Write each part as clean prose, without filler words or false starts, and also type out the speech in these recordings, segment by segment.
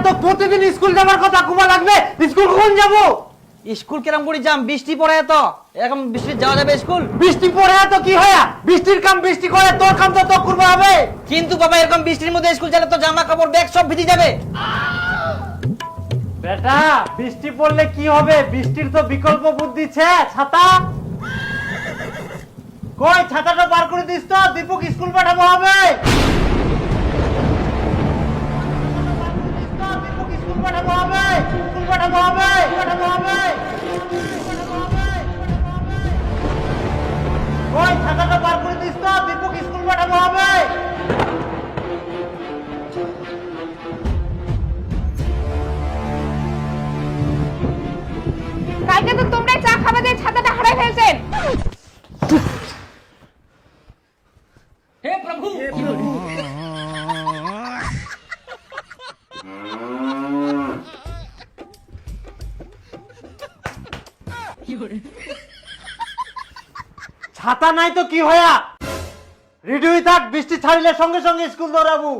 তো প্রতিদিন স্কুল যাবার কথা, কুমা লাগবে স্কুল কখন যাব? স্কুল কেরম করে যাম? বৃষ্টি পড়ে তো এরকম বৃষ্টি যাওয়া যাবে স্কুল? বৃষ্টি পড়ে তো কি হয়, বৃষ্টির কাম বৃষ্টি করে, তোর কাম তো তো করতে হবে। কিন্তু বাবা এরকম বৃষ্টির মধ্যে স্কুল গেলে তো জামা কাপড় ব্যাগ সব ভিজে যাবে। বেটা বৃষ্টি পড়লে কি হবে, বৃষ্টির তো বিকল্প বুদ্ধি ছে, ছাতা। কই ছাতাটা বার করে দিস তো, দীপক স্কুল পাঠাবো হবে। দীপক স্কুল পাঠাবো হবে, স্কুল পাঠাবো হবে, পাঠাবো হবে। কই ছাতাটা বার করে দিস তো, দীপক স্কুল পাঠাবো হবে। কালকে তো তোমরাই চা খাওয়া দিয়ে ছাতাটা হারাই ফেলছেন। হে প্রভু, ছাতা নাই তো কি হয়া, রেডি হয়ে থাক, বৃষ্টি ছাড়িলে সঙ্গে সঙ্গে স্কুল দৌড়াবো।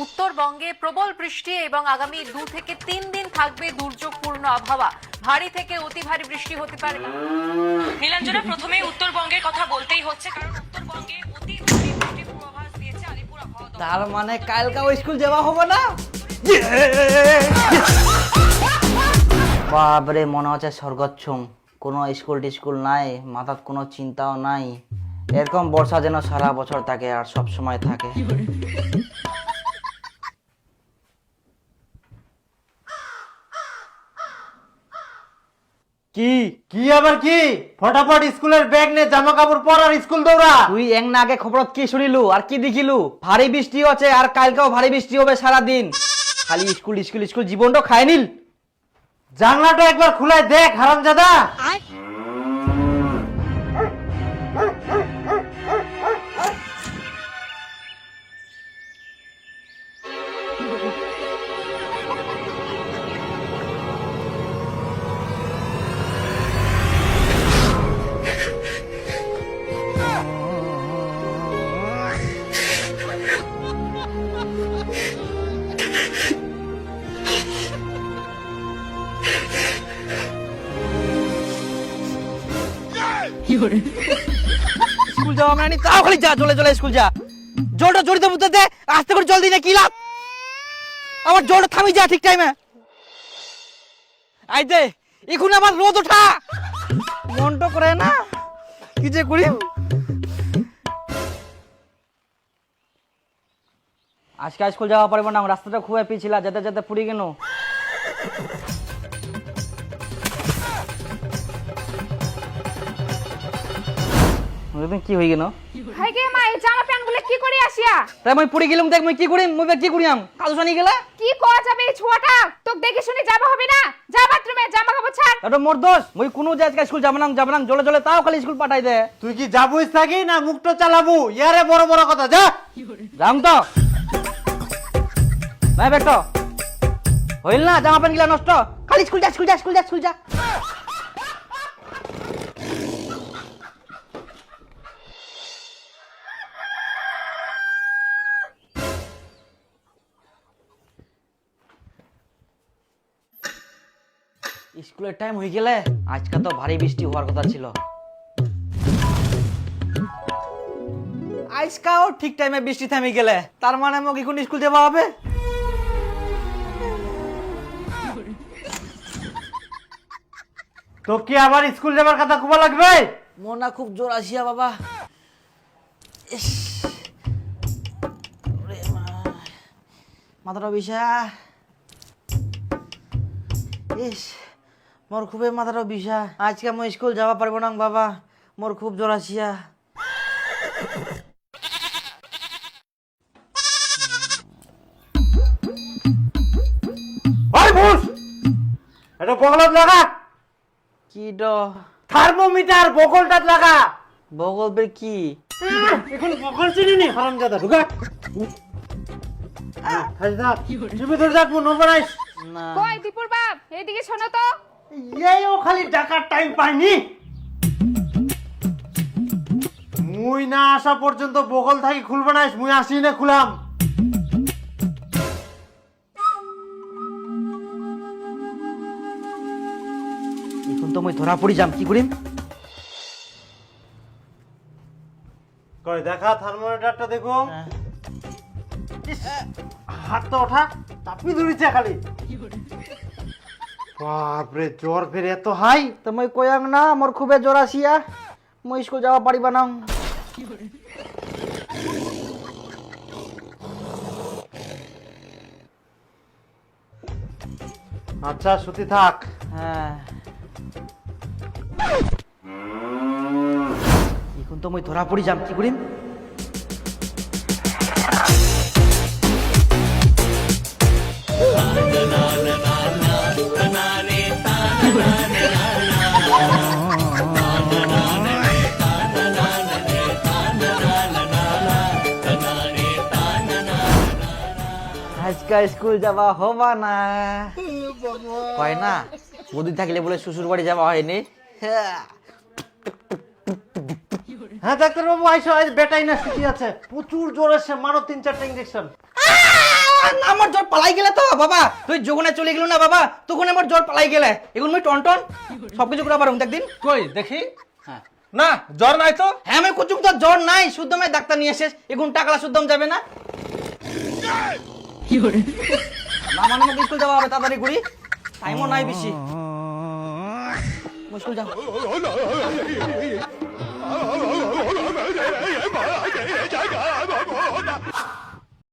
উত্তরবঙ্গে প্রবল বৃষ্টি এবং আগামী 2 থেকে 3 দিন থাকবে দুর্যোগপূর্ণ আবহাওয়া। ভারী থেকে অতি ভারী বৃষ্টি হতে পারে। নীলাঞ্জনা, প্রথমে উত্তরবঙ্গের কথা বলতেই হচ্ছে, কারণ উত্তরবঙ্গে অতি ভারী বৃষ্টির পূর্বাভাস দিয়েছে আলিপুর আবহাওয়া দপ্তর। তার মানে কালকাও স্কুল যাওয়া হবে না? বাপরে, মনে হচ্ছে স্বর্গচ্ছম। কোনো স্কুল নাই, মাথার কোনো চিন্তাও নাই। এরকম বর্ষা যেন সারা বছর থাকে আর সব সময় থাকে। কি কি আবার কি, ফটাফট স্কুলের ব্যাগ নে, জামা কাপড় পর আর স্কুল দৌড়া। তুই এক না আগে খবরত কি শুনিলু আর কি দেখিলু? ভারী বৃষ্টি হচ্ছে আর কালকেও ভারী বৃষ্টি হবে সারা দিন। খালি স্কুল স্কুল স্কুল, জীবনটা খায় নিল। জানলাটা একবার খুলে দেখ হারামজাদা। স্কুল যাওয়া মানে তাও খালি যা, চলে চলে স্কুল যা। জলটা জড়িত বুঝতে দে, আস্তে করে জল দিই না কি লাভ? আমার জলটা থামি যা ঠিক টাইমে। আই দে, এখন আবার রোদ ওঠা, মনটা করে না কি যে করি। আজকে স্কুল যাওয়া পারবো না, রাস্তাটা খুব পিছিলা, যেতে যেতে পুরি কেন। কি হয়ে গেল? হাই গে মা, এই জামা প্যান্ট গুলো কি করে আসিয়া? তাই মই পুরি গেলাম, দেখ মই কি করি, মই কি করিয়াম কাজু জানি গেলা। কি করা যাবে এই ছোয়াটা? তোকে দেখে শুনে যাবা হবে না? যা বাথরুমে, জামা কাপড় ছাড়। এটা মোর দোষ, মই কোনো যে আজকে স্কুল যাব না জলে জলে তাও খালি স্কুল পাঠাই দে। তুই কি যাবুই থাকি না মুখটা চালাবো? ইয়ারে বড় বড় কথা, যা। যাম তো নাই বেট, হইল না জামা প্যান্ট গিলা নষ্ট, খালি স্কুল যা স্কুল যা স্কুল যা স্কুল যা। স্কুলের টাইম হয়ে গেলে, আজকে তো ভারী বৃষ্টি হওয়ার কথা ছিল। আজকাও ঠিক টাইমে বৃষ্টি থামে গেলে, তার মানে মোক এখন স্কুল যাওয়া হবে। তো কি আবার স্কুল যাবার কথা কুমা লাগবে? মনা খুব জোর আসিয়া বাবা। ইস, ওরে মা, মাথাটা বিষা। ইস, মোর খুবই মাথাটা বিষা। আজকে মই স্কুল যাওয়া পারবো না বাবা, মোর খুব জোর আসিয়া। ওই ভুস, এটা বগলত লাগা। কি ড? থার্মোমিটার বগলটাত লাগা। বগল বের কি? এখন বগল চিনি নি হারামজাদা, ঢুকা। খালি থাক, তুমি ধরে থাক, মন বানাইস না। কই দীপুর বাপ, এইদিকে শোনো তো। এইও খালি ডাকার টাইম পাইনি। মুই না আসা পর্যন্ত বগল থাকি খুলবে না, মুই আসি না খুলাম। এখন তো মই ধরা পড়ি যাম, কি করিম? কই দেখা থার্মোমিটারটা দেখো। ইস, হাত তো ওঠা, চাপি ধরিছে খালি। বাপরে, জ্বর ফের এত হাই। তো মই কয়াং না মোর খুবে জ্বর আসিয়া, মই স্কুল যাওয়া পারিবা না। আচ্ছা সুতি থাক। হ্যাঁ, এখন তো মই ধরা পড়ি যাম, কি করিম? আজকা স্কুল যাওয়া হবা না, হয় না? বৌদি থাকলে বলে শ্বশুর বাড়ি যাওয়া হয়নি। হ্যাঁ ডাক্তার বাবু আইসো, আজ বেটাই না ছুটি আছে, প্রচুর জ্বর এসে, মারো 3-4টা ইঞ্জেকশন। আমার জ্বর পালাই গেলে তো বাবা, তুই যখন চলে গেল না বাবা, তখন আমার জ্বর পালাই গেলে। এখন মই টন সবকিছু করে পারুম একদিন। কই দেখি। না জ্বর নাই তো। হ্যাঁ আমি কুচুম তো জ্বর নাই, শুদ্ধ আমি ডাক্তার নিয়ে এসেছ, এখন টাকালা শুদ্ধম যাবে না। না মানে মোক স্কুল যাওয়া হবে, তাড়াতাড়ি করি, টাইমও নাই বেশি। স্কুল যাও।